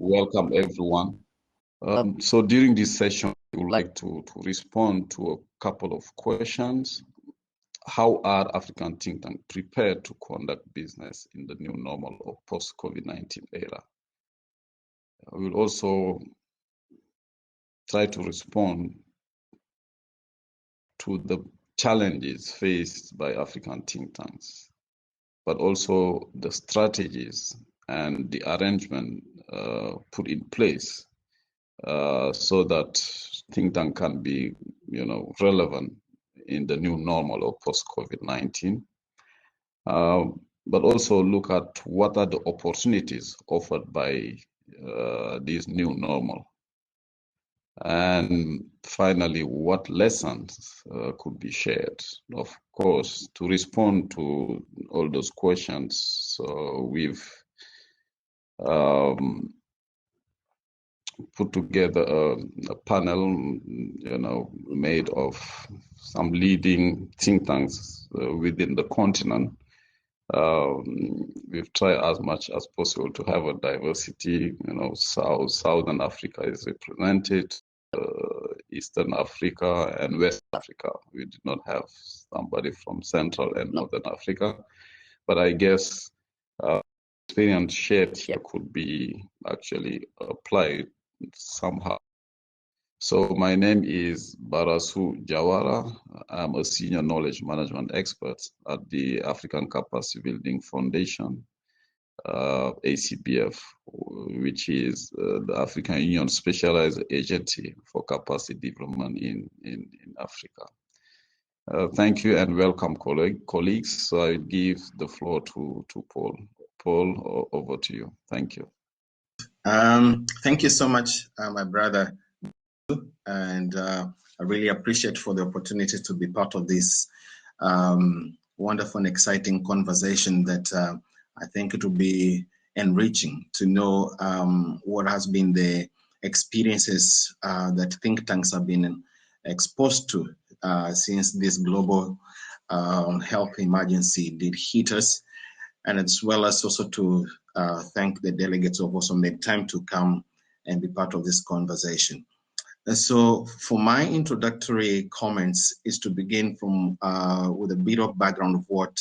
Welcome, everyone. So during this session, we would like to respond to a couple of questions. How are African think tanks prepared to conduct business in the new normal of post-COVID-19 era? We will also try to respond to the challenges faced by African think tanks, but also the strategies and the arrangement put in place so that think tank can be, relevant in the new normal of post-COVID-19. But also look at what are the opportunities offered by this new normal. And finally, what lessons could be shared? Of course, to respond to all those questions, we've put together a panel, made of some leading think tanks within the continent. We've tried as much as possible to have a diversity. Southern Africa is represented, Eastern Africa and West Africa. We did not have somebody from Central and Northern Africa, but I guess experience shared here could be actually applied somehow. So my name is Barassou Diawara. I'm a senior knowledge management expert at the African Capacity Building Foundation, ACBF, which is the African Union specialized agency for capacity development in Africa. Thank you and welcome, colleagues. So I give the floor to Paul. Paul, over to you. Thank you. Thank you so much, my brother. And I really appreciate for the opportunity to be part of this wonderful and exciting conversation that I think it will be enriching to know what has been the experiences that think tanks have been exposed to since this global health emergency did hit us, and as well as also to thank the delegates who have also made time to come and be part of this conversation. So for my introductory comments is to begin from with a bit of background of what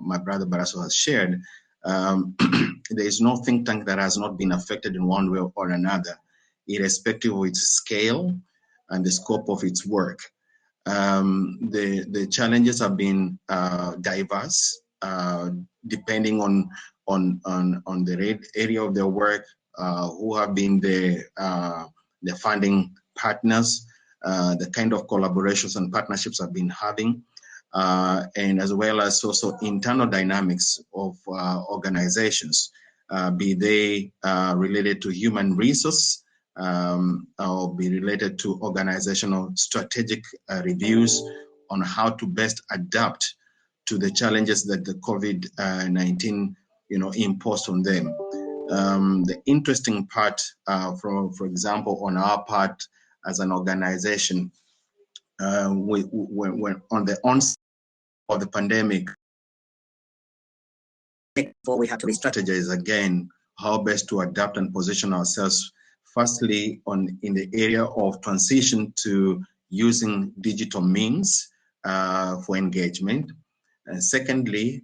my brother Barassou has shared. There is no think tank that has not been affected in one way or another, irrespective of its scale and the scope of its work. The challenges have been diverse, depending on the area of their work, who have been the funding partners, the kind of collaborations and partnerships I've been having, and as well as also internal dynamics of organizations, be they related to human resource or be related to organizational strategic reviews on how to best adapt to the challenges that the COVID-19 imposed on them. The interesting part, for example, on our part as an organization, when on the onset of the pandemic, we had to strategize again how best to adapt and position ourselves. Firstly, in the area of transition to using digital means for engagement, and secondly,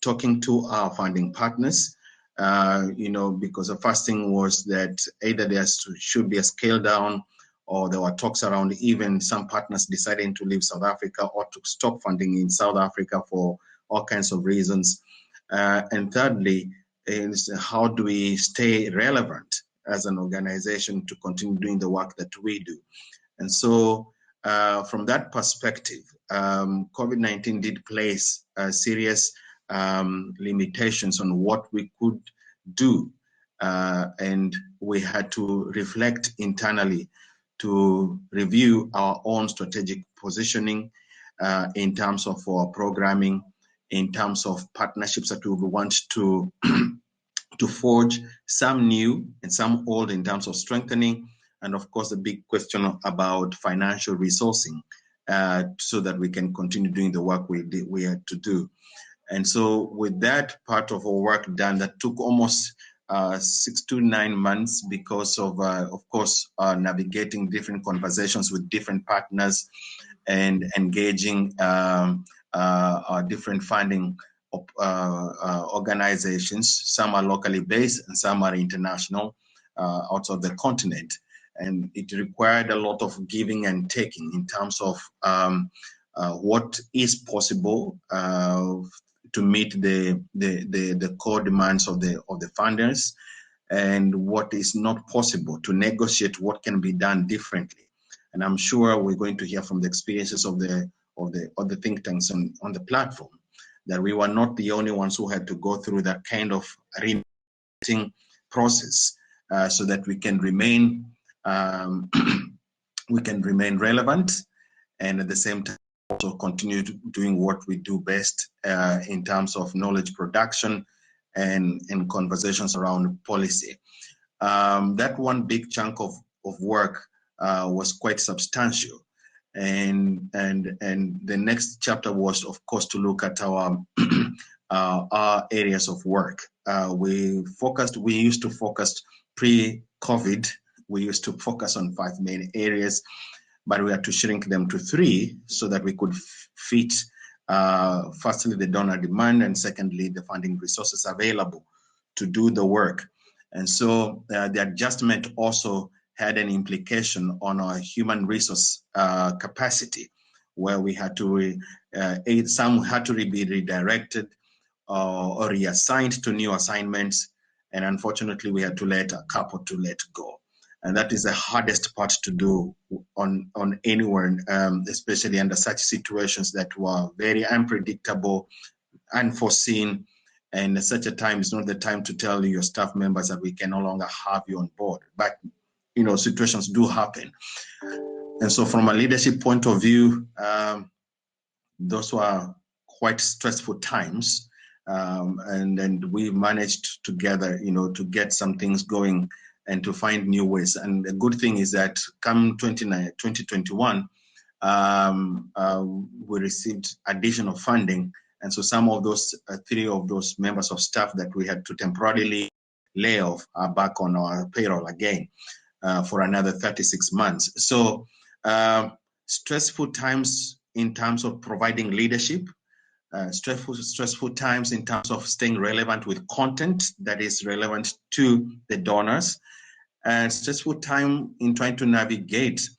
talking to our funding partners. Because the first thing was that either there should be a scale down, or there were talks around even some partners deciding to leave South Africa or to stop funding in South Africa for all kinds of reasons. And thirdly, is how do we stay relevant as an organization to continue doing the work that we do? And so from that perspective, COVID-19 did place serious limitations on what we could do, and we had to reflect internally to review our own strategic positioning in terms of our programming, in terms of partnerships that we want to forge, some new and some old in terms of strengthening, and of course the big question about financial resourcing so that we can continue doing the work we had to do. And so with that part of our work done, that took almost 6 to 9 months because of course, navigating different conversations with different partners and engaging different funding organizations. Some are locally based and some are international out of the continent. And it required a lot of giving and taking in terms of what is possible to meet the core demands of the funders, and what is not possible, to negotiate what can be done differently. And I'm sure we're going to hear from the experiences of the think tanks on the platform, that we were not the only ones who had to go through that kind of reinventing process, so that we can remain relevant, and at the same time also continue doing what we do best in terms of knowledge production and conversations around policy. That one big chunk of work was quite substantial. And the next chapter was, of course, to look at our areas of work. We used to focus pre-COVID, we used to focus on 5 main areas, but we had to shrink them to 3 so that we could fit, firstly, the donor demand, and secondly, the funding resources available to do the work. And so the adjustment also had an implication on our human resource capacity, where we had to, some had to be redirected or reassigned to new assignments. And unfortunately, we had to let a couple to let go. And that is the hardest part to do on anywhere, especially under such situations that were very unpredictable, unforeseen. And at such a time, it's not the time to tell your staff members that we can no longer have you on board. But, you know, situations do happen. And so from a leadership point of view, those were quite stressful times. And we managed together, you know, to get some things going and to find new ways. And the good thing is that come 2021, we received additional funding. And so some of those 3 of those members of staff that we had to temporarily lay off are back on our payroll again for another 36 months. So stressful times in terms of providing leadership, stressful times in terms of staying relevant with content that is relevant to the donors, and stressful time in trying to navigate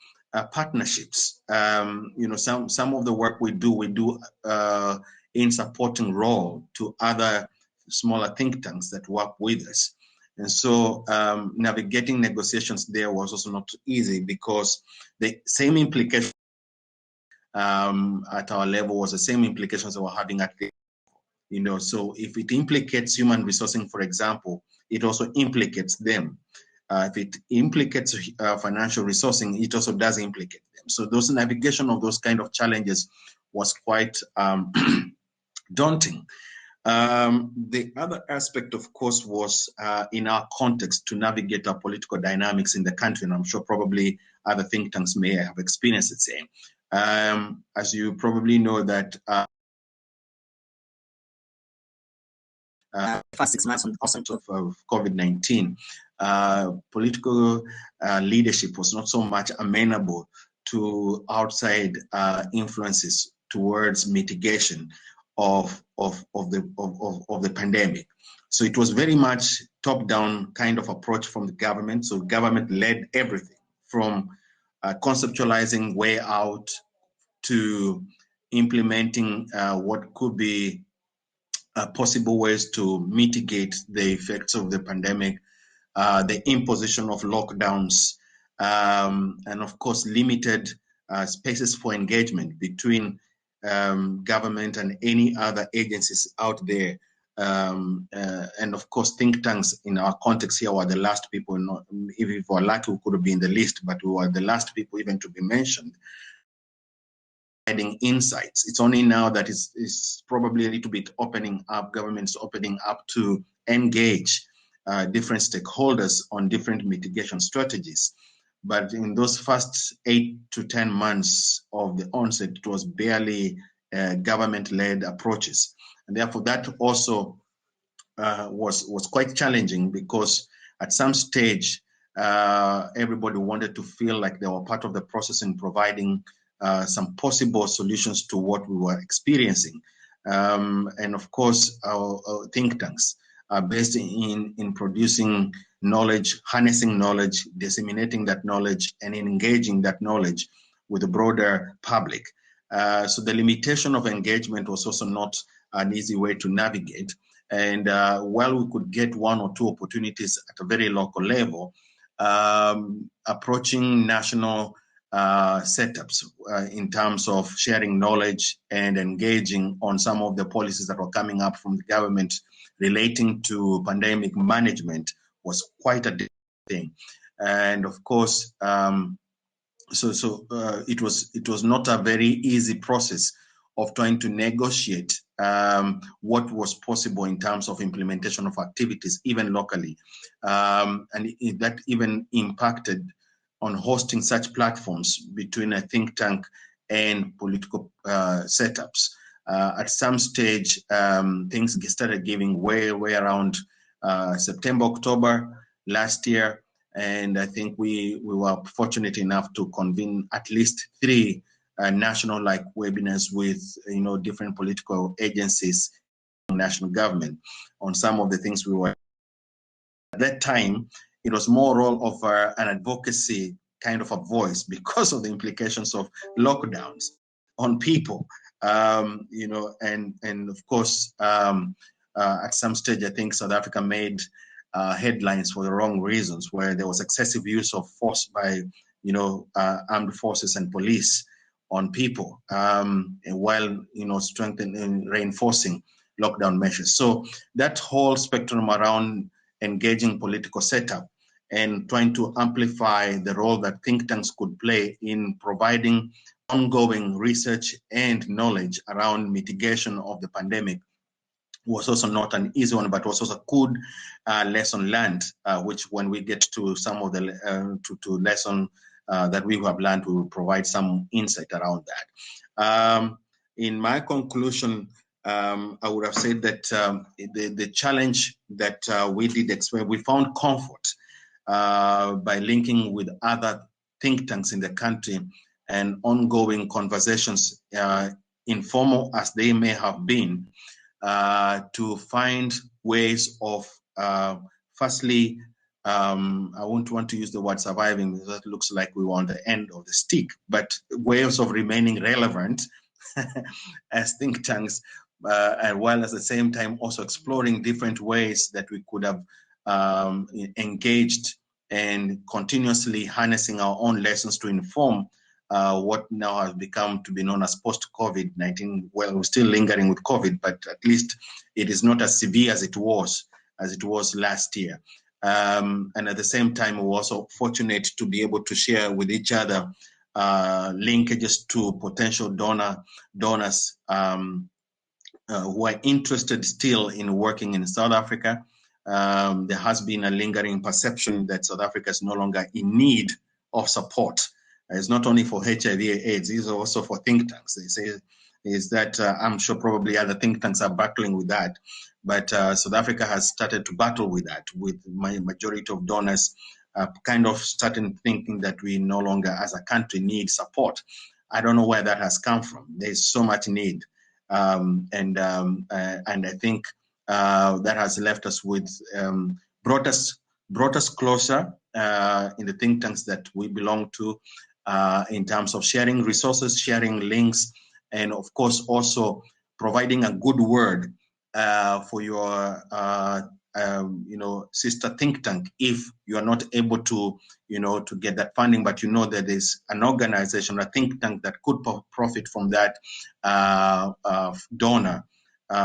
partnerships. You know, some of the work we do in supporting role to other smaller think tanks that work with us. And so navigating negotiations there was also not easy, because the same implication at our level was the same implications that we're having at the, you know, so if it implicates human resourcing, for example, it also implicates them. If it implicates financial resourcing, it also does implicate them. So those navigation of those kind of challenges was quite daunting. The other aspect, of course, was in our context to navigate our political dynamics in the country, and I'm sure probably other think tanks may have experienced the same. As you probably know that first 6 months of COVID-19, political leadership was not so much amenable to outside influences towards mitigation of the pandemic. So it was very much top-down kind of approach from the government. So government led everything from conceptualizing way out to implementing what could be possible ways to mitigate the effects of the pandemic, the imposition of lockdowns, and of course limited spaces for engagement between government and any other agencies out there. And of course, think tanks in our context here were the last people, not, if we were lucky, we could have been the least, but we were the last people even to be mentioned. Insights. It's only now that it's probably a little bit opening up, governments opening up to engage different stakeholders on different mitigation strategies. But in those first 8 to 10 months of the onset, it was barely government-led approaches. And therefore that also was quite challenging, because at some stage everybody wanted to feel like they were part of the process in providing some possible solutions to what we were experiencing. And of course, our think tanks are based in producing knowledge, harnessing knowledge, disseminating that knowledge, and engaging that knowledge with the broader public. So the limitation of engagement was also not an easy way to navigate. And while we could get one or two opportunities at a very local level, approaching national setups in terms of sharing knowledge and engaging on some of the policies that were coming up from the government relating to pandemic management was quite a difficult thing. And of course, it was not a very easy process of trying to negotiate what was possible in terms of implementation of activities, even locally. And that even impacted on hosting such platforms between a think tank and political setups. At some stage, things started giving way around September, October last year. And I think we were fortunate enough to convene at least 3 national-like webinars with different political agencies, national government, on some of the things we were. At that time, it was more role of an advocacy kind of a voice because of the implications of lockdowns on people, and of course, at some stage, I think South Africa made headlines for the wrong reasons, where there was excessive use of force by, armed forces and police on people, while, strengthening, reinforcing lockdown measures. So that whole spectrum around engaging political setup and trying to amplify the role that think tanks could play in providing ongoing research and knowledge around mitigation of the pandemic was also not an easy one, but was also a good lesson learned, which when we get to some of the to lesson that we have learned, we will provide some insight around that. In my conclusion, I would have said that the challenge that we did experience, we found comfort by linking with other think tanks in the country and ongoing conversations, informal as they may have been, to find ways of, firstly, I won't want to use the word surviving, because that looks like we were on the end of the stick, but ways of remaining relevant as think tanks, and while at the same time also exploring different ways that we could have engaged and continuously harnessing our own lessons to inform what now has become to be known as post-COVID-19. Well, we're still lingering with COVID, but at least it is not as severe as it was last year. And at the same time, we're also fortunate to be able to share with each other linkages to potential donors who are interested still in working in South Africa. There has been a lingering perception that South Africa is no longer in need of support. It's not only for HIV/AIDS, it's also for think tanks. They say is that I'm sure probably other think tanks are battling with that, but South Africa has started to battle with that, with my majority of donors kind of starting thinking that we no longer as a country need support. I don't know where that has come from. There's so much need. And I think that has left us with, brought us closer in the think tanks that we belong to, in terms of sharing resources, sharing links, and of course also providing a good word for your sister think tank if you are not able to to get that funding, but that there's an organization, a think tank that could profit from that donor.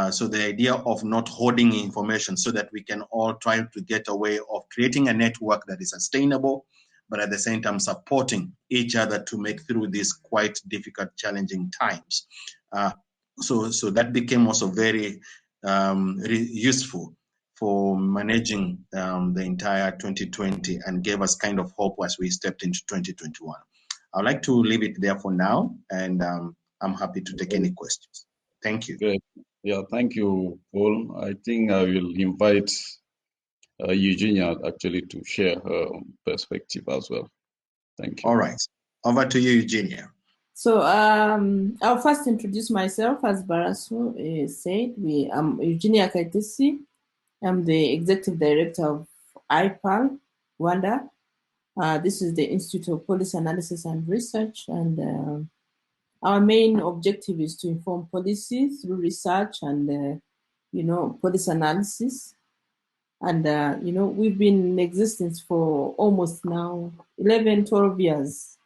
So the idea of not hoarding information, so that we can all try to get a way of creating a network that is sustainable, but at the same time supporting each other to make through these quite difficult, challenging times. So that became also very useful for managing the entire 2020 and gave us kind of hope as we stepped into 2021. I'd like to leave it there for now, and I'm happy to take any questions. Thank you. Great. Yeah, thank you, Paul. I think I will invite Eugenia actually to share her perspective as well. Thank you. All right. Over to you, Eugenia. So I'll first introduce myself. As Barassou said, I'm Eugenia Kayitesi. I'm the Executive Director of IPAL, Rwanda. This is the Institute of Policy Analysis and Research, and our main objective is to inform policy through research and, policy analysis. And, we've been in existence for almost now 11, 12 years.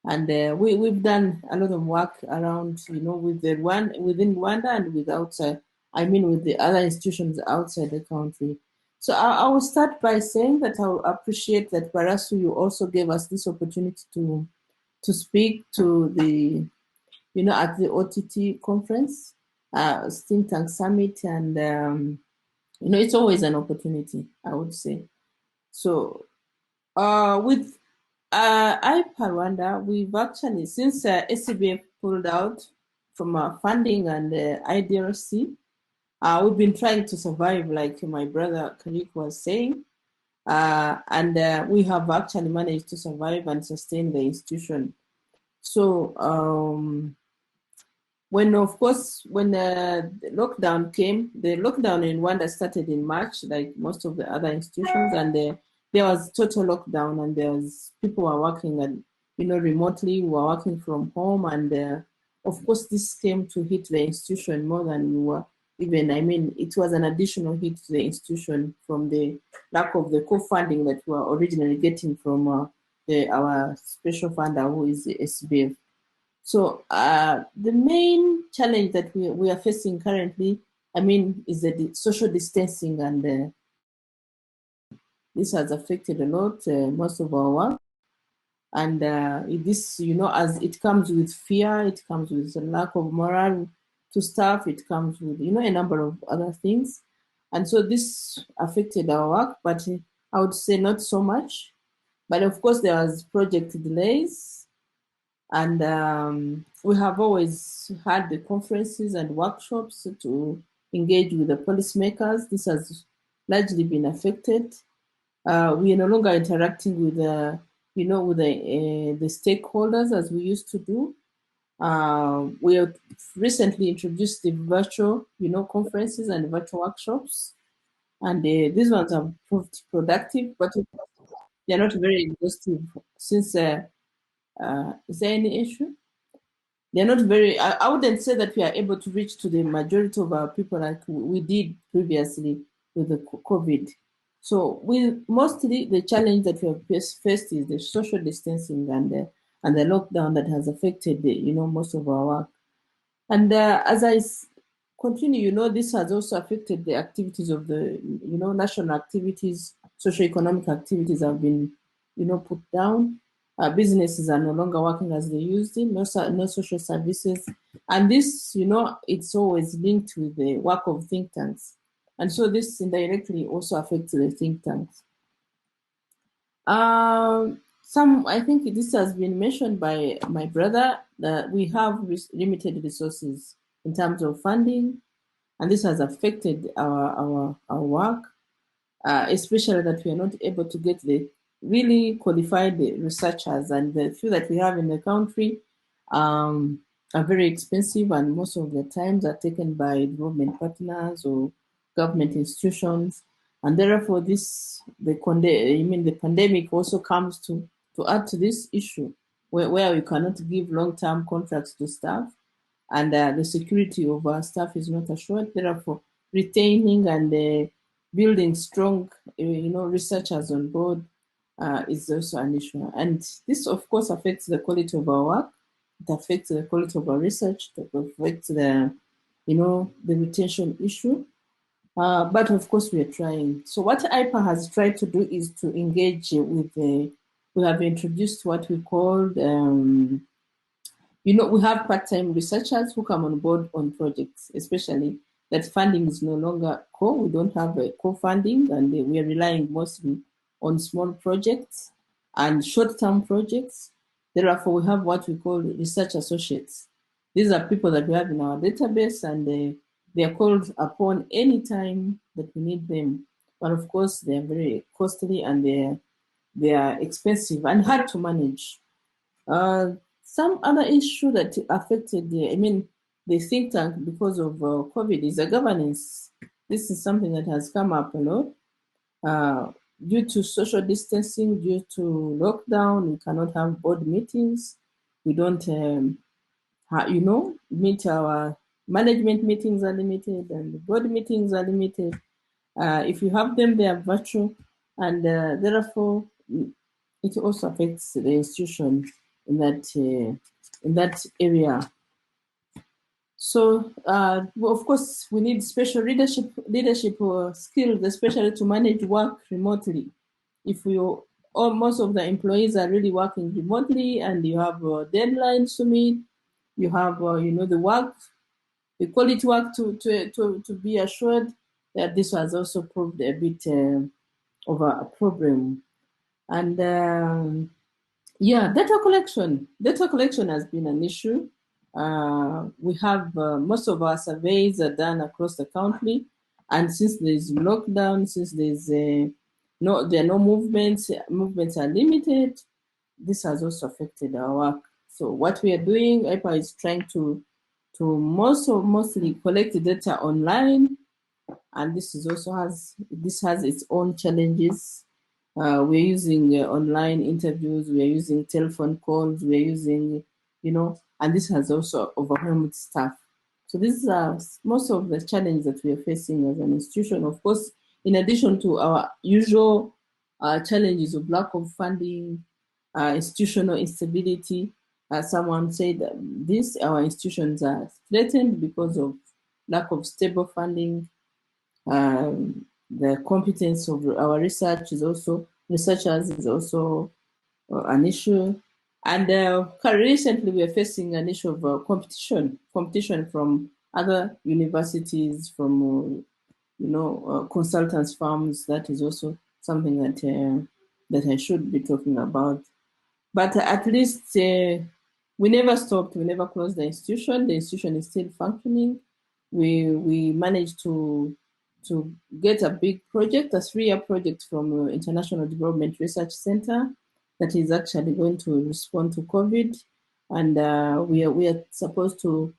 And we've done a lot of work around, with within Rwanda and with outside, with the other institutions outside the country. So I will start by saying that I appreciate that Barassou, you also gave us this opportunity to speak to the, at the OTT Conference, think tank summit, and, it's always an opportunity, I would say. So with IPA Rwanda, we've actually, since ACBF pulled out from funding and IDRC, we've been trying to survive, like my brother Kariuki was saying, and we have actually managed to survive and sustain the institution. So when the lockdown came, the lockdown in Rwanda started in March, like most of the other institutions, and there was total lockdown, and there was people were working and remotely, we were working from home, and of course this came to hit the institution more than we were even. It was an additional hit to the institution from the lack of the co-funding that we were originally getting from our special funder, who is the ACBF. So the main challenge that we are facing currently, is the social distancing, and this has affected a lot most of our work. And this, as it comes with fear, it comes with a lack of morale to staff, it comes with, a number of other things. And so this affected our work, but I would say not so much. But of course, there was project delays. And we have always had the conferences and workshops to engage with the policymakers. This has largely been affected. We are no longer interacting with the stakeholders as we used to do. We have recently introduced the virtual, conferences and virtual workshops, and these ones have proved productive, but they are not very exhaustive. Since is there any issue? They're not very. I wouldn't say that we are able to reach to the majority of our people like we did previously with the COVID. So mostly the challenge that we have faced is the social distancing and the lockdown that has affected most of our work. And as I continue, this has also affected the activities of the national activities, socio-economic activities have been put down. Businesses are no longer working as they used to, no social services, and this it's always linked with the work of think tanks. And so this indirectly also affects the think tanks. I think this has been mentioned by my brother, that we have limited resources in terms of funding, and this has affected our work, especially that we are not able to get the really qualified researchers, and the few that we have in the country are very expensive, and most of the times are taken by development partners or government institutions, and therefore the pandemic also comes to add to this issue, where we cannot give long-term contracts to staff, and the security of our staff is not assured. Therefore, retaining and building strong, researchers on board is also an issue, and this, of course, affects the quality of our work. It affects the quality of our research. It affects the retention issue. But of course, we are trying. So what IPA has tried to do is to engage with we have introduced what we call, we have part-time researchers who come on board on projects, especially that funding is no longer we don't have a co-funding, and we are relying mostly on small projects and short-term projects. Therefore, we have what we call research associates. these are people that we have in our database, and they are called upon anytime that we need them. But of course, they are very costly, and they are expensive and hard to manage. Some other issue that affected the think tank because of COVID is the governance. This is something that has come up a lot. Due to social distancing, due to lockdown, we cannot have board meetings. We don't, meet. Our management meetings are limited, and the board meetings are limited. If you have them, they are virtual, and therefore it also affects the institution in that area. So, of course, we need special leadership skills, especially to manage work remotely. If most of the employees are really working remotely, and you have deadlines to meet, you have the quality work to be assured, that this has also proved a bit of a problem. And data collection has been an issue. We have most of our surveys are done across the country, and since there's lockdown, since there are no movements are limited, this has also affected our work. So what we are doing, IPA is trying to mostly collect data online, and this has its own challenges. We're using online interviews, we're using telephone calls, we're using, and this has also overwhelmed staff. So these are most of the challenges that we are facing as an institution. Of course, in addition to our usual challenges of lack of funding, institutional instability, someone said that our institutions are threatened because of lack of stable funding. The competence of our researchers is also an issue. And recently we are facing an issue of competition from other universities, from consultants firms. That is also something that I should be talking about. But at least we never stopped, we never closed the institution. The institution is still functioning. We managed to get a big project, a 3-year project from International Development Research Center that is actually going to respond to COVID. And we are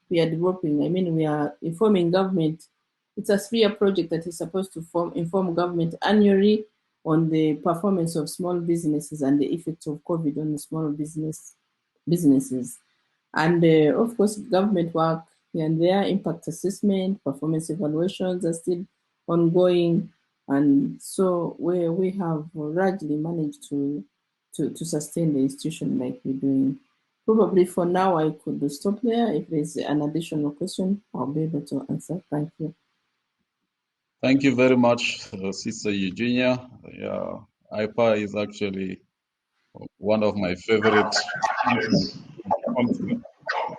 developing, we are informing government. It's a 3-year project that is supposed to inform government annually on the performance of small businesses and the effects of COVID on the small businesses. And of course, government work here and there, impact assessment, performance evaluations are still ongoing. And so we have largely managed to sustain the institution like we're doing. Probably for now, I could stop there. If there's an additional question, I'll be able to answer. Thank you. Thank you very much, Sister Eugenia. Yeah, IPA is actually one of my favorite.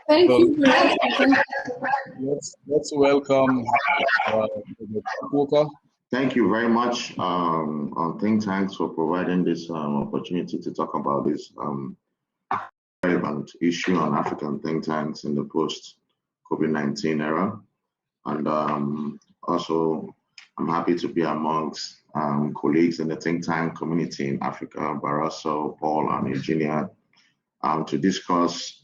Thank you. Let's welcome Chukwuka. Thank you very much on Think Tanks for providing this opportunity to talk about this relevant issue on African think tanks in the post-COVID-19 era. And also, I'm happy to be amongst colleagues in the think tank community in Africa, Barassou, Paul, and Eugenia, to discuss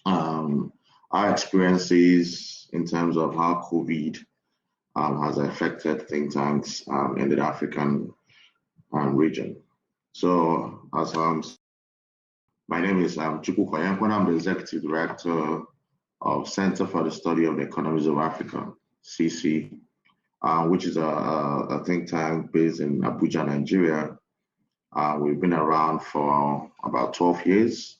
our experiences in terms of how COVID has affected think tanks in the African region. So, as my name is Chukwuka, I'm the Executive Director of Center for the Study of the Economies of Africa, CC, which is a think tank based in Abuja, Nigeria. We've been around for about 12 years,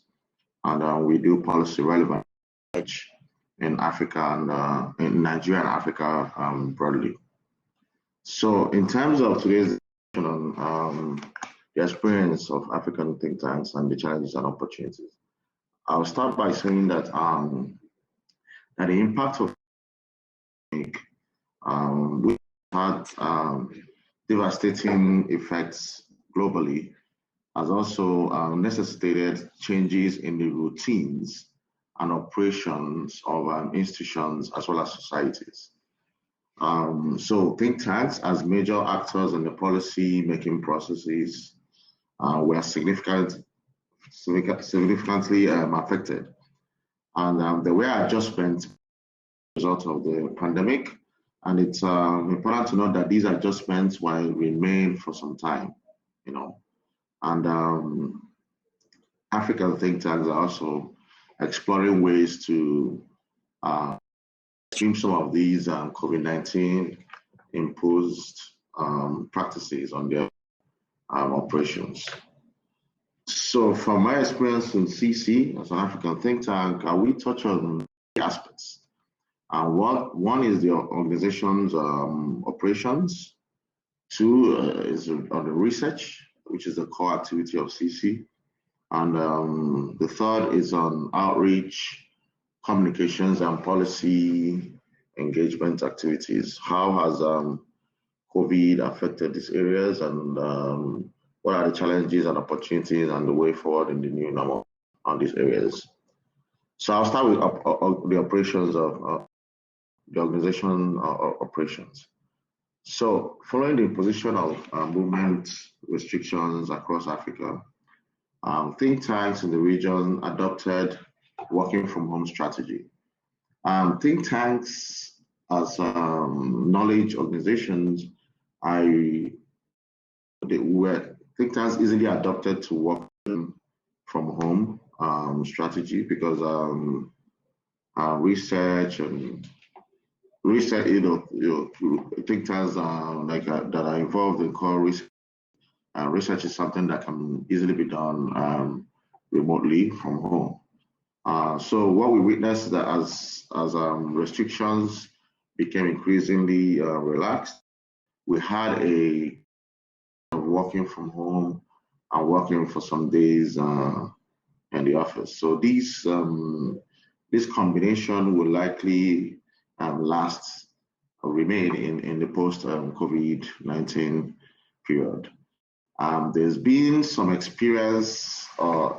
and we do policy relevant research in Africa and in Nigeria and Africa broadly. So in terms of today's discussion on the experience of African think tanks and the challenges and opportunities, I'll start by saying that that the impact of we had devastating effects globally has also necessitated changes in the routines and operations of institutions as well as societies. So think tanks as major actors in the policy making processes were significantly affected. And there were adjustments as a result of the pandemic. And it's important to note that these adjustments will remain for some time, you know. And African think tanks are also exploring ways to stream some of these COVID-19 imposed practices on their operations. So from my experience in CC as an African think tank, we touch on three aspects. One is the organization's operations. Two is on the research, which is the core activity of CC. And the third is on outreach, communications, and policy engagement activities. How has COVID affected these areas, and what are the challenges and opportunities and the way forward in the new normal on these areas? So I'll start with the operations of the organization operations. So following the imposition of movement restrictions across Africa, think tanks in the region adopted working from home strategy. Think tanks as knowledge organizations, think tanks easily adopted to work from home strategy because research, think tanks that are involved in core research. Research is something that can easily be done remotely from home. So what we witnessed is that as restrictions became increasingly relaxed, we had a working from home and working for some days in the office. So this combination will likely last or remain in the post-COVID-19 period. There's been some experience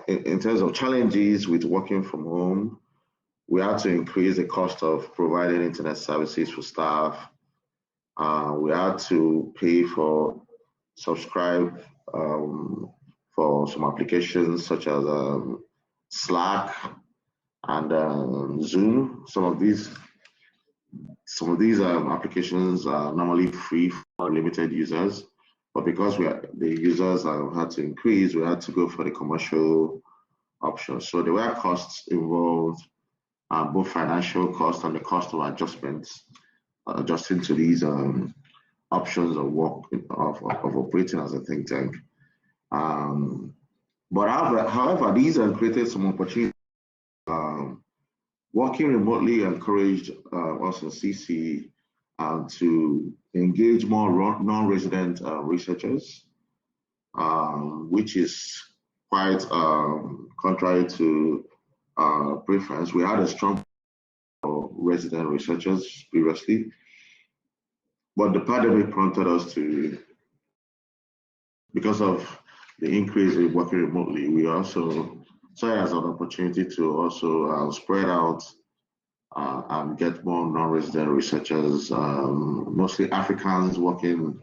in terms of challenges with working from home. We had to increase the cost of providing internet services for staff. We had to pay for subscribe for some applications such as Slack and Zoom. Some of these applications are normally free for limited users, but because the users had to increase, we had to go for the commercial option. So there were costs involved, both financial costs and the cost of adjusting to these options of work of operating as a think tank. But however, these have created some opportunities. Working remotely encouraged us in CC to engage more non-resident researchers, which is quite contrary to preference. We had a strong resident researchers previously, but the pandemic prompted us to, because of the increase in working remotely, we also saw it as an opportunity to also spread out and get more non-resident researchers, mostly Africans located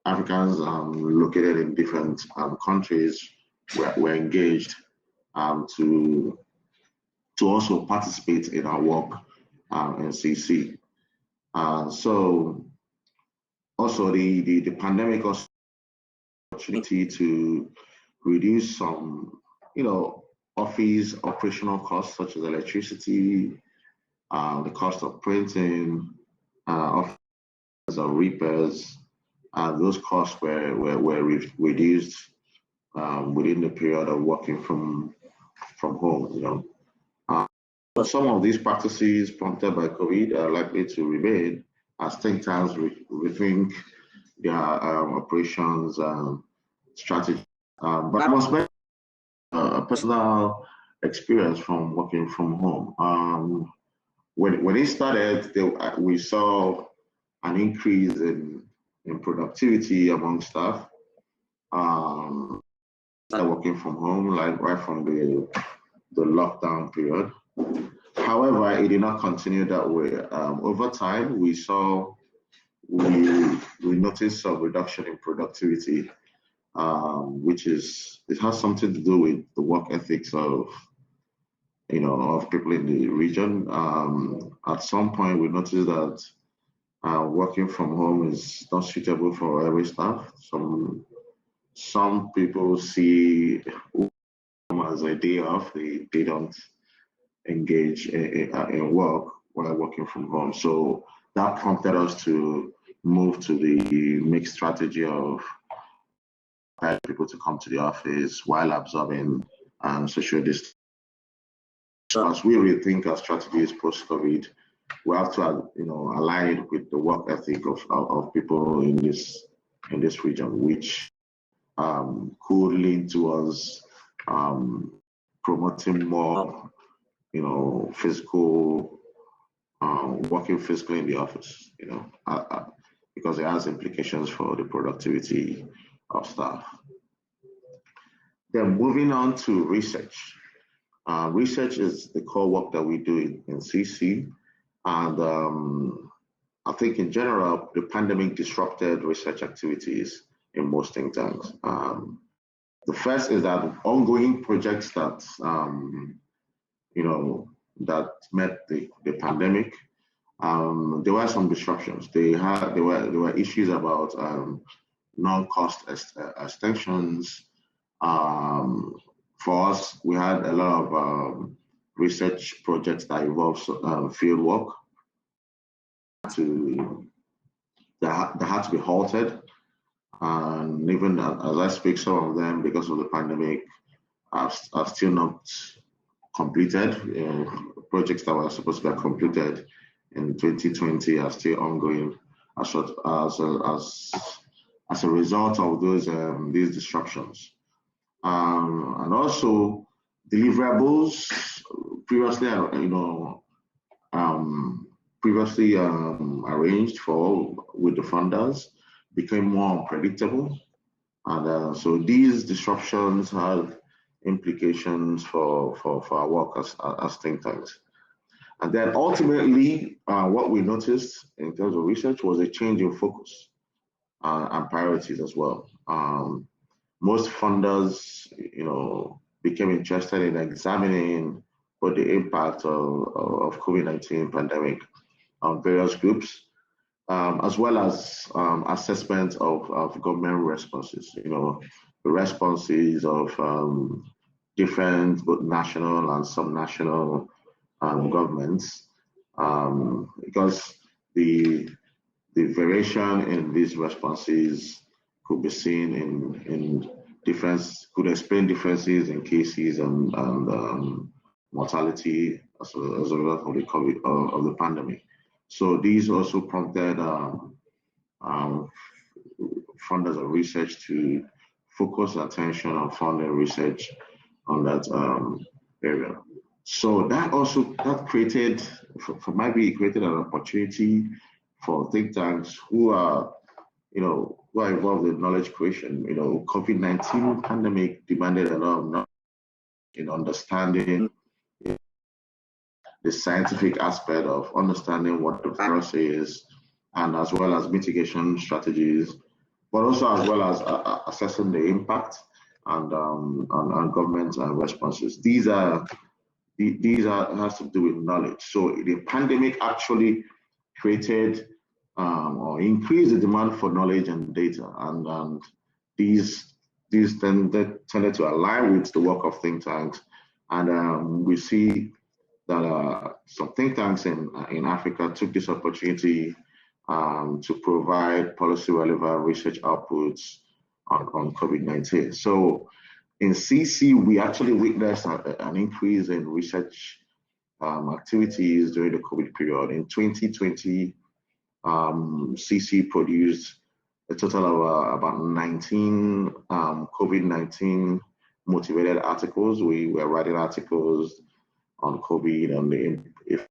in different countries were engaged to also participate in our work in CC. So also the pandemic also opportunity to reduce some, office operational costs such as electricity, the cost of printing, of repairs, those costs were reduced within the period of working from home. But some of these practices prompted by COVID are likely to remain as think tanks rethink their operations strategy. But I must mention a personal experience from working from home. When it started, we saw an increase in productivity among staff. Started working from home, like right from the lockdown period. However, it did not continue that way. Over time, we noticed some reduction in productivity, which it has something to do with the work ethics of people in the region. At some point, we noticed that working from home is not suitable for every staff. Some people see as a day off, they don't engage in work while working from home. So that prompted us to move to the mixed strategy of people to come to the office while absorbing social distance. So as we rethink our strategies post-COVID, we have to align it with the work ethic of people in this region, which could lead to us promoting more physical working physically in the office, because it has implications for the productivity of staff. Then moving on to research. Research is the core work that we do in CC, and I think in general, the pandemic disrupted research activities in most think tanks. The first is that ongoing projects that that met the pandemic, there were some disruptions. There were issues about non-cost extensions. For us, we had a lot of research projects that involved field work that had to be halted. And even as I speak, some of them, because of the pandemic, are still not completed. Projects that were supposed to be completed in 2020 are still ongoing as a result of these disruptions. And also deliverables previously arranged for with the funders became more unpredictable, and so these disruptions had implications for our work as think tanks. And then ultimately, what we noticed in terms of research was a change in focus and priorities as well. Most funders, became interested in examining what the impact of COVID-19 pandemic on various groups, as well as assessment of government responses. The responses of different both national and subnational governments, because the variation in these responses could be seen in could explain differences in cases and mortality as a result of the COVID of the pandemic. So these also prompted funders of research to focus attention on funding research on that area. So that created, for my view, it created an opportunity for think tanks who are involved in knowledge creation. COVID-19 pandemic demanded a lot of knowledge in understanding the scientific aspect of understanding what the virus is, and as well as mitigation strategies, but also as well as assessing the impact and government responses. These has to do with knowledge. So the pandemic actually created or increased the demand for knowledge and data, and these tended to align with the work of think tanks, and we see that some think tanks in Africa took this opportunity to provide policy relevant research outputs on COVID-19. So in CC, we actually witnessed an increase in research activities during the COVID period. In 2020, CC produced a total of about 19 COVID-19 motivated articles. We were writing articles on COVID, on the effect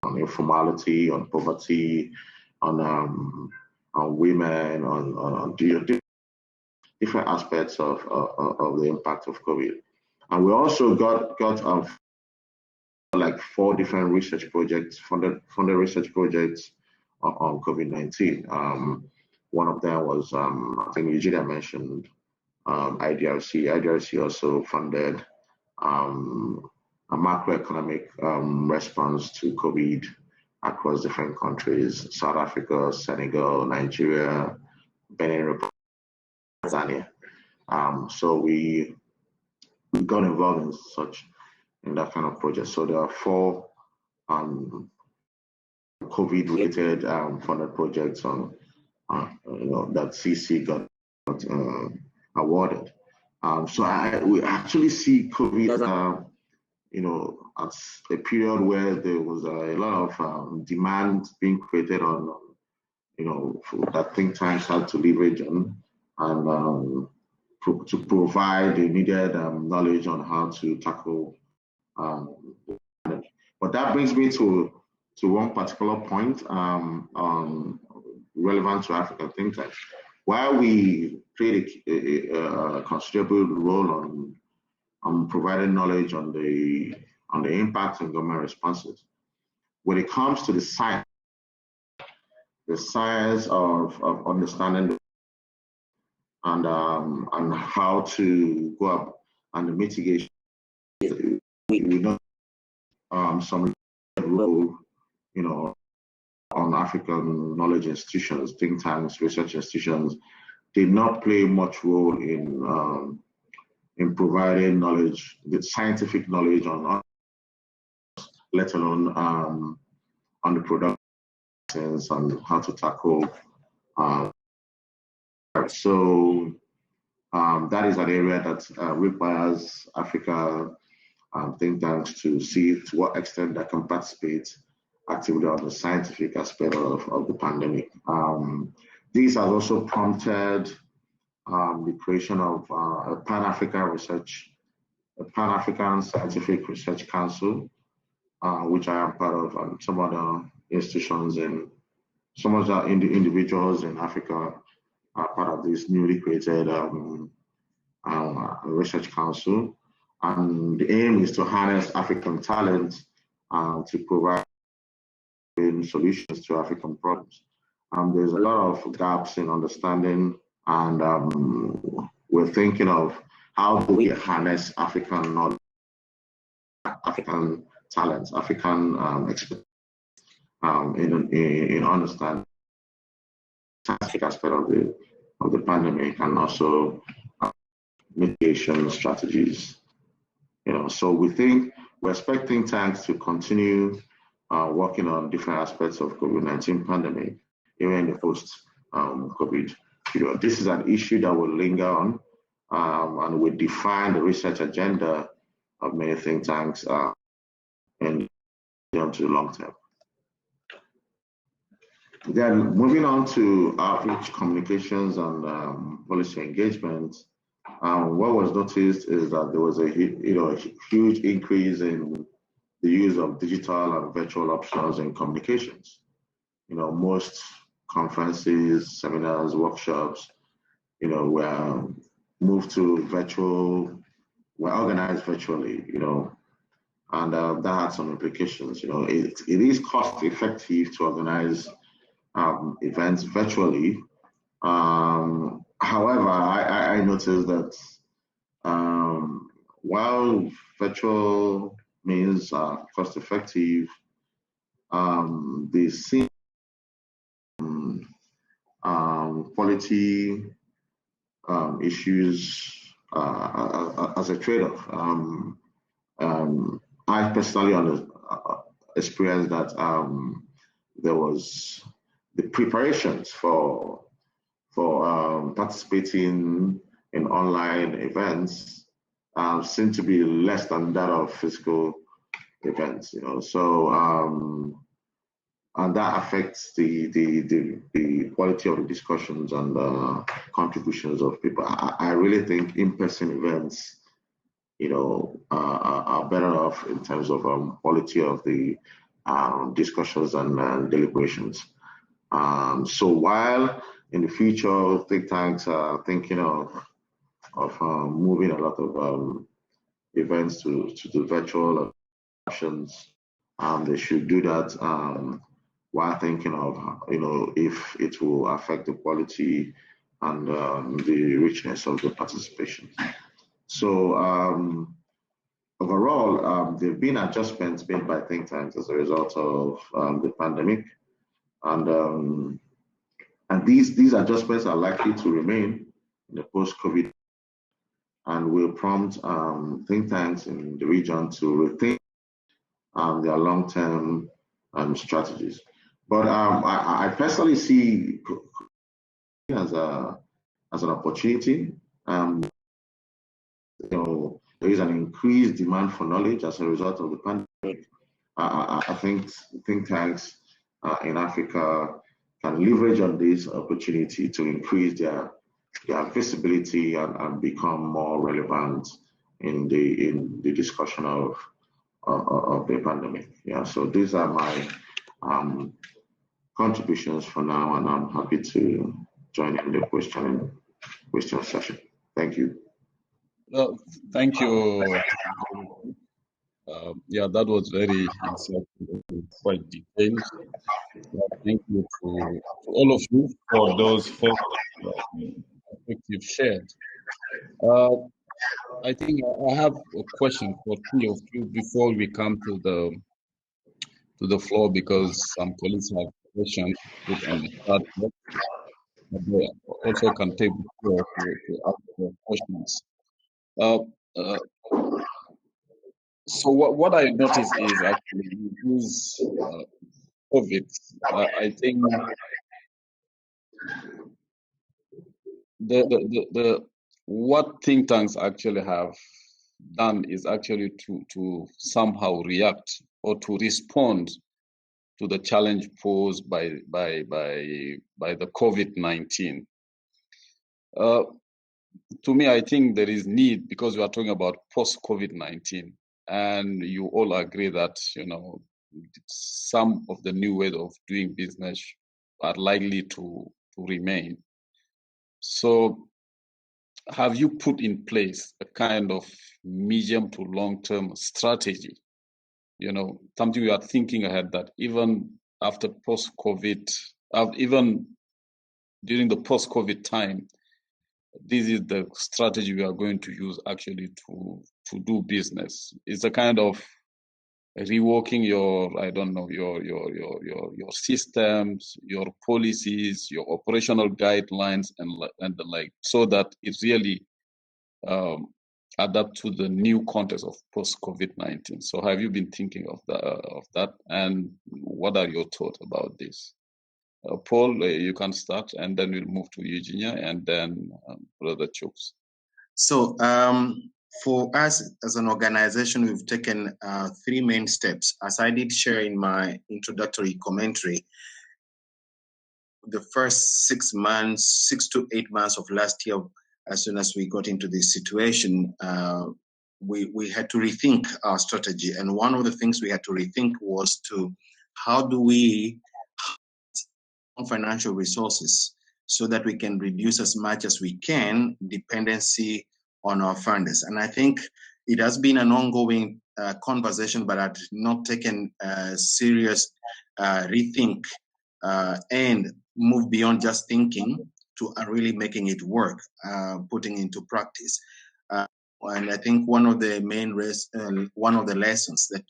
on informality, on poverty, on women, on different aspects of the impact of COVID. And we also got like 4 different research projects, funded research projects on COVID-19. One of them was, I think Eugenia mentioned, IDRC. IDRC also funded a macroeconomic response to COVID across different countries: South Africa, Senegal, Nigeria, Benin Republic, Tanzania. So we got involved in that kind of project. So there are 4 COVID-related funded projects on that CC got awarded. So we actually see COVID as a period where there was a lot of demand being created on, that think tanks had to leverage on, and to provide the needed knowledge on how to tackle. But that brings me to one particular point relevant to African think tanks. While we played a considerable role on providing knowledge on the impact of government responses, when it comes to the science of understanding and how to go up and the mitigation, we know some role, on African knowledge institutions, think tanks, research institutions, did not play much role in providing knowledge, the scientific knowledge on, let alone on the productions and how to tackle. So that is an area that requires Africa think tanks to see to what extent they can participate actively on the scientific aspect of the pandemic. This has also prompted the creation of a Pan-African Scientific Research Council, which I am part of, and some other institutions and some other individuals in Africa are part of this newly created research council. And the aim is to harness African talent to provide solutions to African problems. There's a lot of gaps in understanding, and we're thinking of how do we harness African knowledge, African talents, African expertise in understanding the scientific aspect of the pandemic, and also mitigation strategies. So we expect think tanks to continue working on different aspects of COVID-19 pandemic, even in the post-COVID period. This is an issue that will linger on and will define the research agenda of many think tanks and to the long term. Then moving on to outreach, communications, and policy engagement. What was noticed is that there was a huge increase in the use of digital and virtual options in communications. Most conferences, seminars, workshops, were moved to virtual, were organized virtually, and that had some implications. It is cost effective to organize events virtually. However, I noticed that while virtual means cost effective, they see quality issues as a trade-off. I personally experienced that there was the preparations for participating in online events seem to be less than that of physical events, so and that affects the quality of the discussions and contributions of people. I really think in-person events, are better off in terms of quality of the discussions and deliberations. So while in the future think tanks are thinking of moving a lot of events to the virtual options, they should do that while thinking of, if it will affect the quality and the richness of the participation. So overall, there have been adjustments made by think tanks as a result of the pandemic, and these adjustments are likely to remain in the post-COVID, and will prompt think tanks in the region to rethink their long-term strategies. But I personally see as an opportunity. There is an increased demand for knowledge as a result of the pandemic. I think think tanks in Africa can leverage on this opportunity to increase their visibility and become more relevant in the discussion of the pandemic. Yeah, so these are my contributions for now, and I'm happy to join in the question session. Thank you. Thank you. Yeah, that was very insightful, quite detailed. Thank you to all of you for those first perspectives shared. I think I have a question for three of you before we come to the floor, because some colleagues have questions put on the chat box. They also can take the floor to ask their questions. So what I noticed is actually with COVID, I think the what think tanks actually have done is actually to somehow react or to respond to the challenge posed by the COVID-19. To me, I think there is need, because we are talking about post-COVID-19, and you all agree that some of the new ways of doing business are likely to remain. So have you put in place a kind of medium to long-term strategy? Something we are thinking ahead, that even after post-COVID, even during the post-COVID time, this is the strategy we are going to use actually to do business. It's a kind of reworking your systems, your policies, your operational guidelines, and the like, so that it really adapt to the new context of post-COVID-19. So have you been thinking of that, and what are your thoughts about this? Paul, you can start, and then we'll move to Eugenia, and then Brother Chuks. So for us as an organization, we've taken three main steps. As I did share in my introductory commentary, the first 6 to 8 months of last year, as soon as we got into this situation, we had to rethink our strategy. And one of the things we had to rethink was how do we financial resources so that we can reduce as much as we can dependency on our funders. And I think it has been an ongoing conversation, but I've not taken a serious rethink and move beyond just thinking to really making it work, putting into practice. And I think one of the lessons that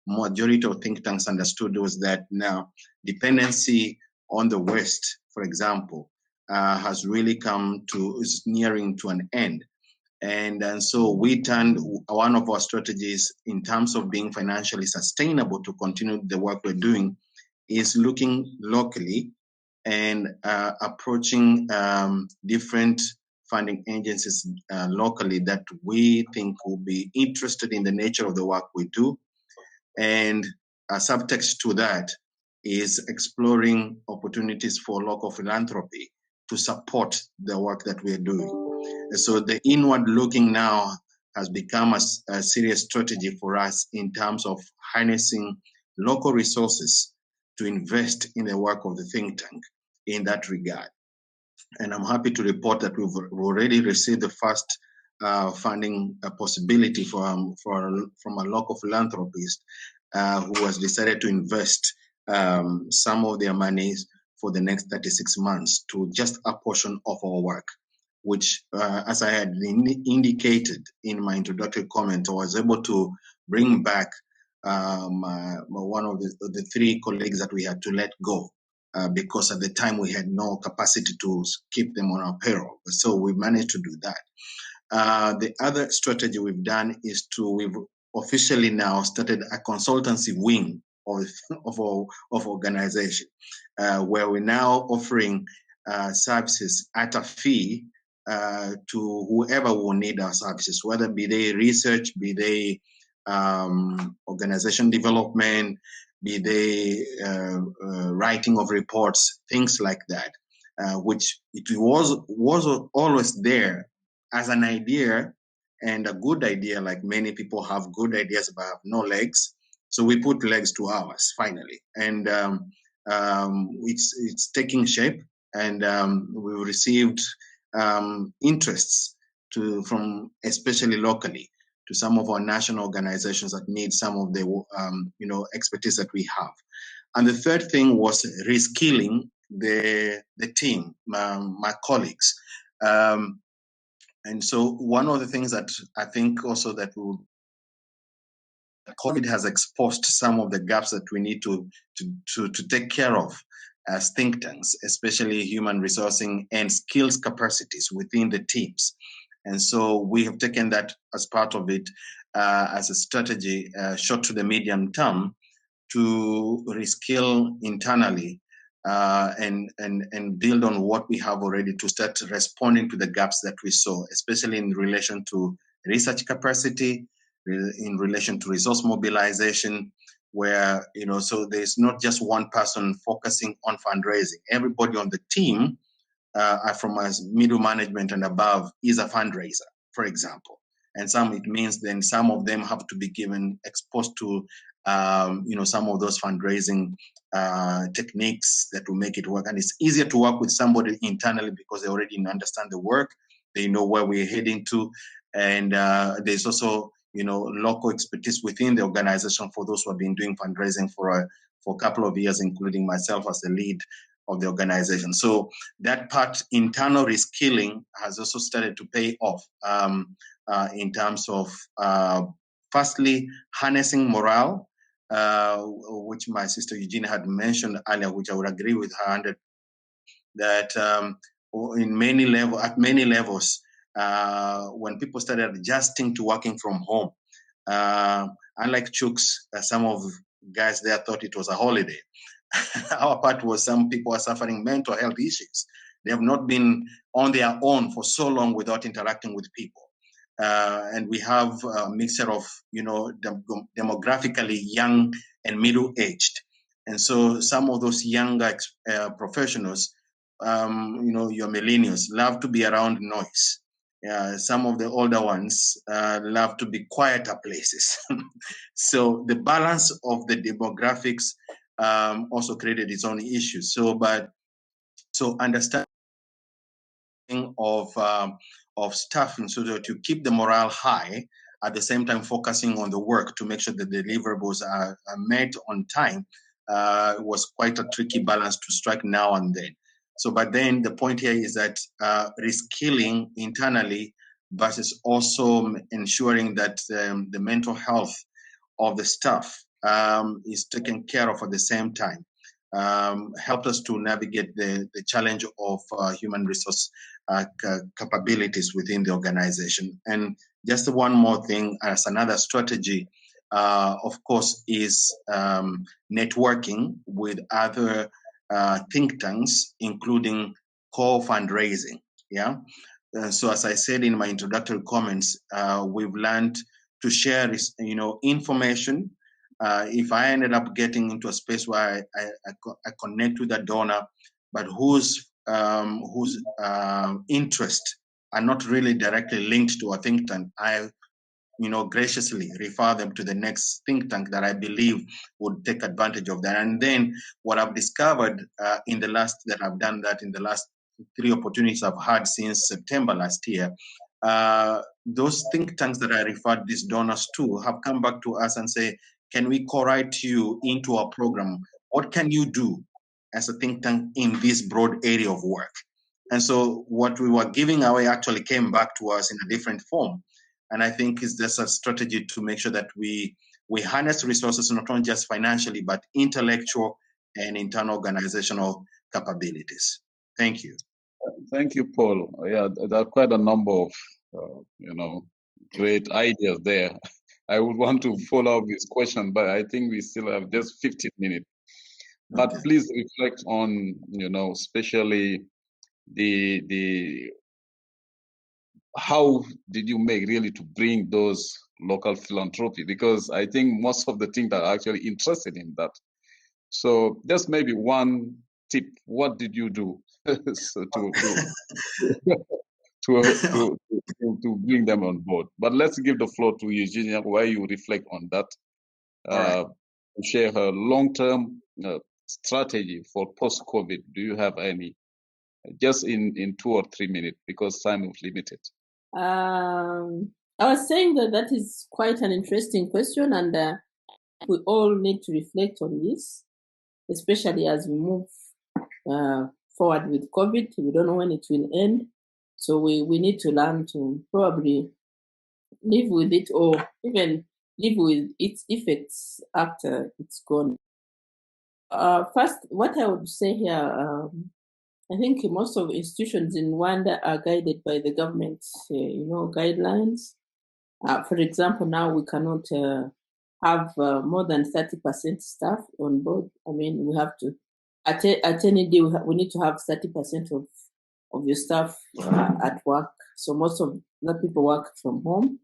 majority of think tanks understood was that now dependency on the West, for example, has really is nearing to an end. And so we turned one of our strategies in terms of being financially sustainable to continue the work we're doing is looking locally and approaching different funding agencies locally that we think will be interested in the nature of the work we do. And a subtext to that is exploring opportunities for local philanthropy to support the work that we're doing. And so the inward looking now has become a serious strategy for us in terms of harnessing local resources to invest in the work of the think tank in that regard. And I'm happy to report that we've already received the first funding a possibility from a local philanthropist who has decided to invest some of their monies for the next 36 months to just a portion of our work, which, as I had indicated in my introductory comment, I was able to bring back one of the three colleagues that we had to let go because at the time we had no capacity to keep them on our payroll. So we managed to do that. The other strategy we've done is we've officially now started a consultancy wing of organization, where we're now offering services at a fee to whoever will need our services, whether be they research, be they organization development, be they writing of reports, things like that, which it was always there as an idea and a good idea. Like many people have good ideas but have no legs, so we put legs to ours finally, and it's taking shape, and we received interests from especially locally to some of our national organizations that need some of the expertise that we have. And the third thing was reskilling the team, my colleagues. And so one of the things that I think also that COVID has exposed some of the gaps that we need to take care of as think tanks, especially human resourcing and skills capacities within the teams. And so we have taken that as part of it as a strategy, short to the medium term, to reskill internally and build on what we have already to start responding to the gaps that we saw, especially in relation to research capacity, in relation to resource mobilization, where, so there's not just one person focusing on fundraising. Everybody on the team, from us middle management and above, is a fundraiser, for example. And it means then some of them have to be exposed to, some of those fundraising techniques that will make it work. And it's easier to work with somebody internally because they already understand the work, they know where we're heading to, and there's also, local expertise within the organization for those who have been doing fundraising for a couple of years, including myself as the lead of the organization. So that part, internal reskilling, has also started to pay off in terms of, firstly, harnessing morale, which my sister Eugenia had mentioned earlier, which I would agree with her, that at many levels, when people started adjusting to working from home, unlike Chuks, some of guys there thought it was a holiday. Our part was some people are suffering mental health issues. They have not been on their own for so long without interacting with people. And we have a mixture of, demographically young and middle-aged. And so some of those younger professionals, your millennials, love to be around noise. Some of the older ones love to be quieter places. So the balance of the demographics also created its own issues. So understanding of staffing so that you keep the morale high, at the same time focusing on the work to make sure the deliverables are met on time, was quite a tricky balance to strike now and then. So, but then the point here is that reskilling internally versus also ensuring that the mental health of the staff is taken care of at the same time, helped us to navigate the challenge of human resource capabilities within the organization. And just one more thing, as another strategy, of course, is networking with other think tanks, including co-fundraising. Yeah. So as I said in my introductory comments, we've learned to share, information. If I ended up getting into a space where I connect with a donor, but whose interests are not really directly linked to a think tank, I graciously refer them to the next think tank that I believe would take advantage of that. And then what I've discovered in the last 3 opportunities I've had since September last year, those think tanks that I referred these donors to have come back to us and say, can we co-write you into our program? What can you do as a think tank in this broad area of work? And so what we were giving away actually came back to us in a different form. And I think it's just a strategy to make sure that we harness resources, not only just financially, but intellectual and internal organizational capabilities. Thank you. Thank you, Paul. Yeah, there are quite a number of, great ideas there. I would want to follow up this question, but I think we still have just 15 minutes. But okay. Please reflect on, especially the how did you make really to bring those local philanthropy? Because I think most of the teams are actually interested in that. So just maybe one tip, what did you do so to bring them on board? But let's give the floor to Eugenia while you reflect on that. Right. Share her long-term strategy for post-COVID. Do you have any? Just in 2 or 3 minutes, because time is limited. I was saying that is quite an interesting question, and we all need to reflect on this, especially as we move forward with COVID. We don't know when it will end, so we need to learn to probably live with it, or even live with its effects after it's gone. First, what I would say here, I think most of institutions in Rwanda are guided by the government, guidelines. For example, now we cannot have more than 30% staff on board. I mean, we have to, at any day, we need to have 30% of your staff at work. So most of the people work from home.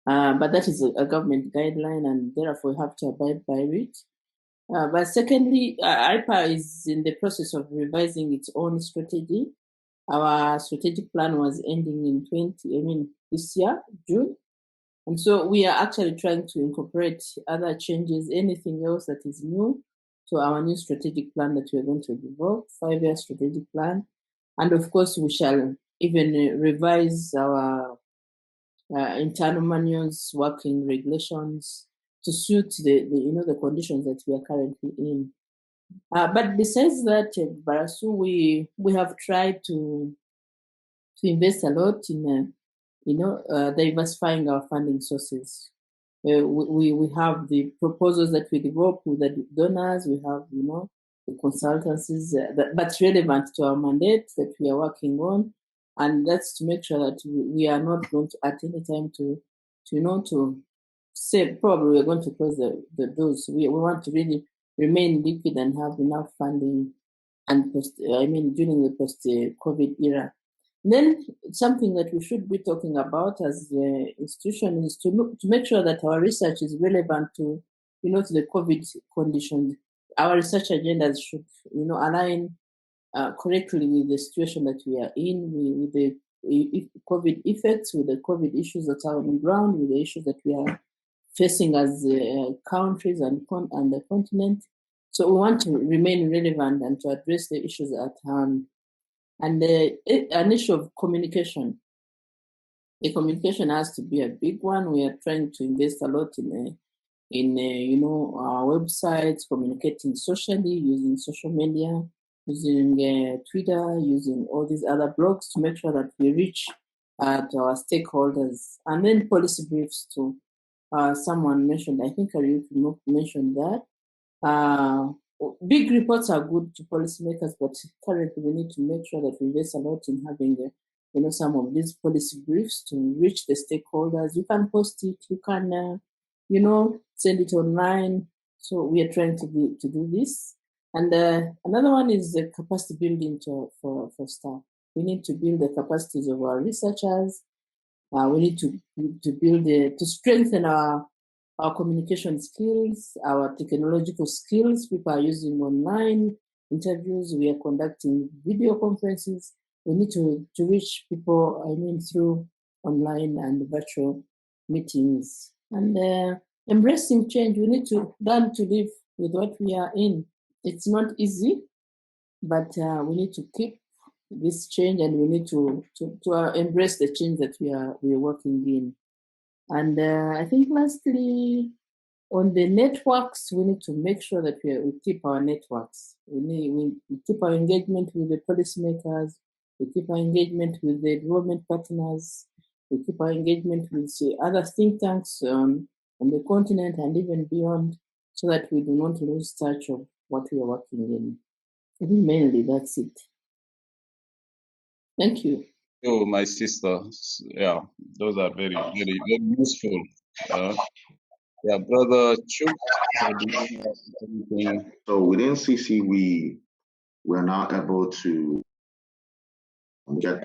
But that is a government guideline, and therefore we have to abide by it. But secondly, IPA is in the process of revising its own strategy. Our strategic plan was ending in this year, June. And so we are actually trying to incorporate other changes, anything else that is new to our new strategic plan that we're going to develop, 5-year strategic plan. And of course, we shall even revise our internal manuals, working regulations, to suit the conditions that we are currently in. But besides that, Barassou, we have tried to invest a lot in diversifying our funding sources. We have the proposals that we develop with the donors. We have the consultancies that's relevant to our mandate that we are working on, and that's to make sure that we are not going to at any time to say probably we're going to close the doors. We want to really remain liquid and have enough funding, and during the post-COVID era. Then something that we should be talking about as the institution is to make sure that our research is relevant to to the COVID conditions. Our research agendas should align correctly with the situation that we are in, with the COVID effects, with the COVID issues that are on the ground, with the issues that we are facing as countries and the continent. So we want to remain relevant and to address the issues at hand. And an issue of communication. The communication has to be a big one. We are trying to invest a lot in our websites, communicating socially, using social media, using Twitter, using all these other blogs to make sure that we reach to our stakeholders. And then policy briefs too. Someone mentioned, I think Kariuki mentioned that. Big reports are good to policymakers, but currently we need to make sure that we invest a lot in having some of these policy briefs to reach the stakeholders. You can post it, you can send it online. So we are trying to do this. And another one is the capacity building for staff. We need to build the capacities of our researchers. We need to build to strengthen our communication skills, our technological skills. People are using online interviews. We are conducting video conferences. We need to reach people, through online and virtual meetings. And embracing change, we need to learn to live with what we are in. It's not easy, but we need to keep this change, and we need to embrace the change that we are working in. And I think lastly, on the networks, we need to make sure that we keep our networks. We keep our engagement with the policymakers, we keep our engagement with the development partners, we keep our engagement with other think tanks on the continent and even beyond, so that we do not lose touch of what we are working in. I think mainly that's it. Thank you. Oh, my sister. Yeah, those are very, very, very useful. Yeah, Brother Chuk, anything? So within CC, we're now able to get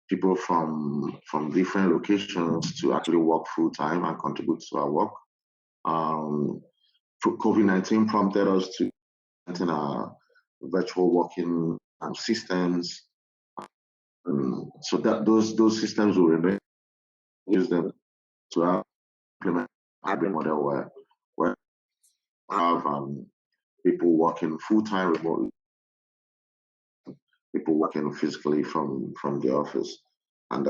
people from different locations to actually work full time and contribute to our work. COVID-19 prompted us to enter our virtual working systems. So that those systems will remain, use them to implement a hybrid model where we have people working full-time remotely, people working physically from the office. And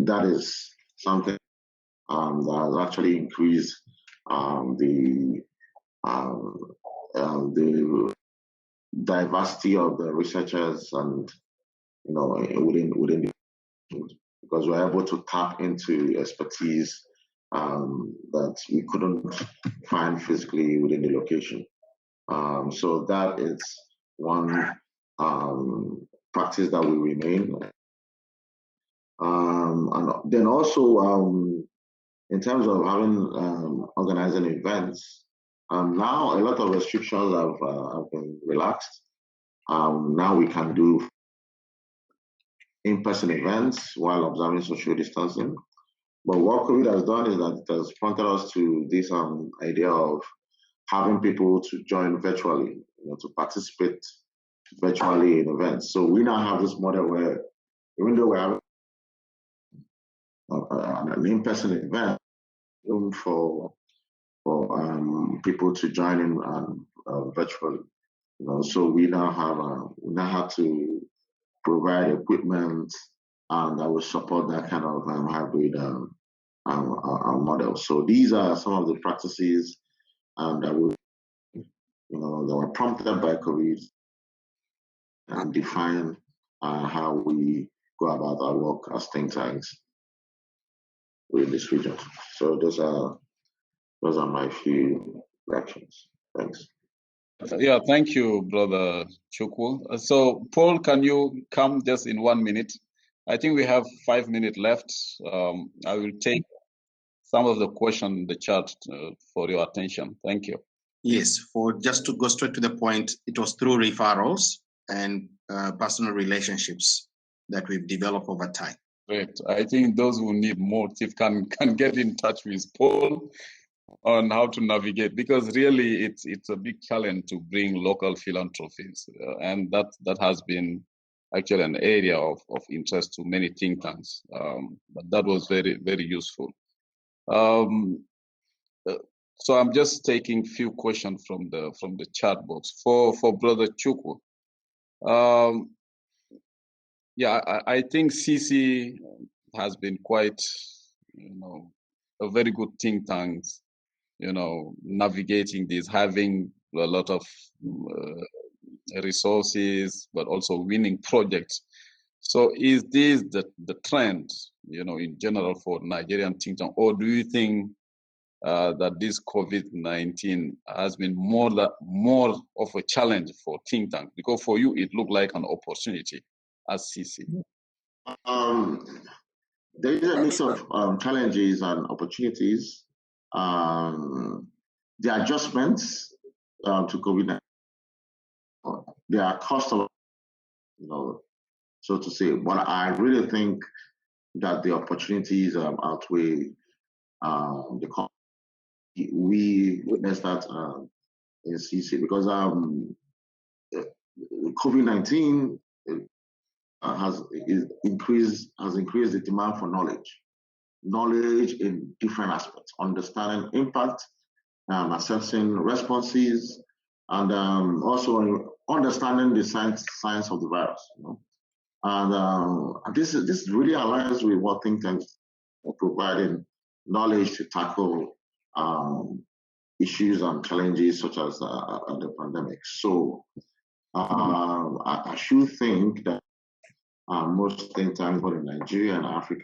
that is something that has actually increased the diversity of the researchers and within the, because we're able to tap into expertise that we couldn't find physically within the location. So that is one practice that will remain. And then also in terms of having organizing events, now a lot of restrictions have been relaxed. Now we can do in-person events while observing social distancing. But what COVID has done is that it has prompted us to this idea of having people to join virtually, to participate virtually in events. So we now have this model where, even though we have an in-person event, room for people to join in virtually, so we now have to provide equipment that will support that kind of hybrid model. So these are some of the practices that were prompted by COVID and define how we go about our work as think tanks within this region. So those are my few reactions. Thanks. Yeah, thank you, Brother Chukwu. So, Paul, can you come just in 1 minute? I think we have 5 minutes left. I will take some of the questions in the chat for your attention. Thank you. Yes, for just to go straight to the point, it was through referrals and personal relationships that we've developed over time. Great. I think those who need more tips can get in touch with Paul on how to navigate, because really it's a big challenge to bring local philanthropies, and that has been actually an area of interest to many think tanks. But that was very, very useful. So I'm just taking few questions from the chat box for Brother Chukwu. Yeah, I think CC has been quite, a very good think tank, navigating this, having a lot of resources, but also winning projects. So is this the trend, in general for Nigerian think tank, or do you think that this COVID-19 has been more of a challenge for think tank? Because for you, it looked like an opportunity as CC. There is a mix of challenges and opportunities. The adjustments to COVID-19, they are cost of, so to say. But I really think that the opportunities outweigh the cost. We witnessed that in CC because COVID-19 has increased the demand for knowledge in different aspects, understanding impact, assessing responses, and also understanding the science of the virus. You know? And this really aligns with what think tanks are providing knowledge to tackle issues and challenges such as the pandemic. So I should think that most think tanks, both in Nigeria and Africa,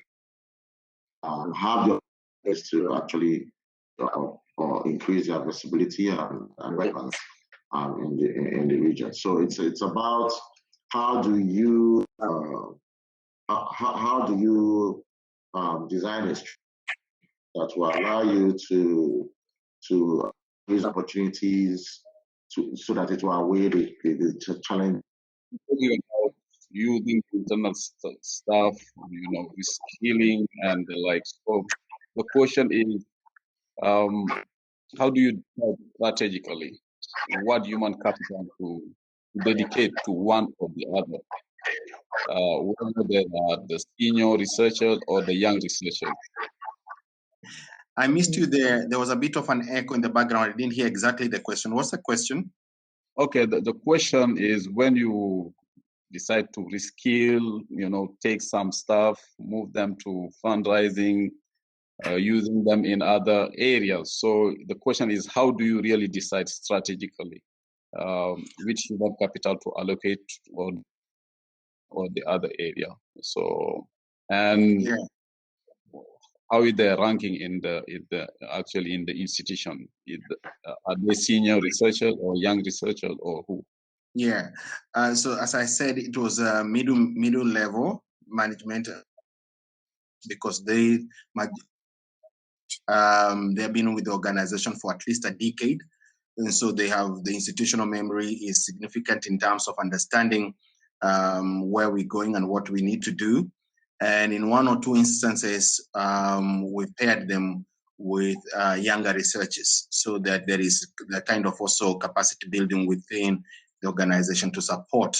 have the ability to actually increase their visibility and relevance in the region. So it's about how do you design a strategy that will allow you to raise opportunities so that it will outweigh the challenge. Using internal staff, reskilling and the like. So the question is, how do you strategically what human capital to dedicate to one or the other, whether they are the senior researchers or the young researchers? I missed you there. There was a bit of an echo in the background. I didn't hear exactly the question. What's the question? Okay, the question is, when you decide to reskill, take some stuff, move them to fundraising, using them in other areas. So the question is, how do you really decide strategically which human capital to allocate or the other area? So, and yeah. how is their ranking in the institution? Are they senior researchers or young researchers or who? Yeah. So as I said, it was a middle level management because they've been with the organization for at least a decade. And so they have the institutional memory is significant in terms of understanding where we're going and what we need to do. And in one or two instances, we paired them with younger researchers so that there is the kind of also capacity building within the organization to support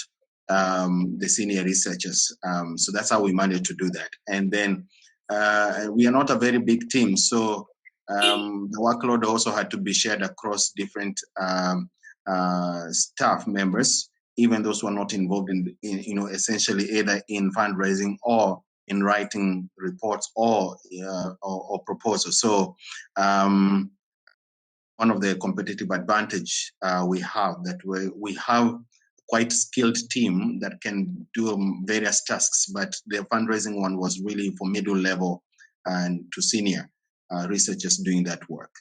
the senior researchers. So that's how we managed to do that. And then we are not a very big team, so the workload also had to be shared across different staff members, even those who are not involved in essentially either in fundraising or in writing reports or proposals. So one of the competitive advantage we have that we have quite skilled team that can do various tasks, but the fundraising one was really for middle level and to senior researchers doing that work.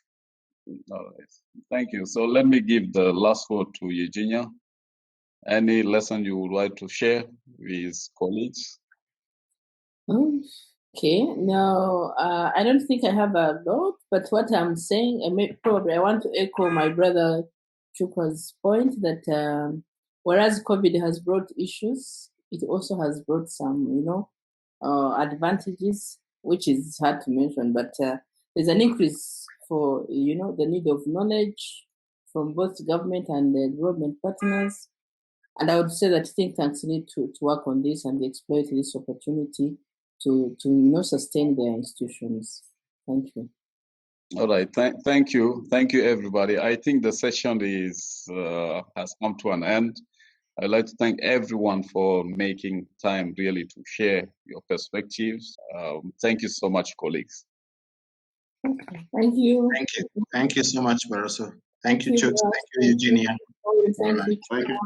All right, thank you. So let me give the last word to Eugenia. Any lesson you would like to share with colleagues? Okay, now I don't think I have a lot, but what I'm saying, I want to echo my brother Chukwuka's point that whereas COVID has brought issues, it also has brought some, advantages, which is hard to mention, but there's an increase for, the need of knowledge from both government and the development partners. And I would say that think tanks need to work on this and exploit this opportunity to sustain their institutions. Thank you. All right, thank you, everybody. I think the session has come to an end. I'd like to thank everyone for making time really to share your perspectives. Thank you so much, colleagues. Okay. Thank you. Thank you so much, Barassou. Thank you, Chuck. Thank you, Eugenia. Thank you.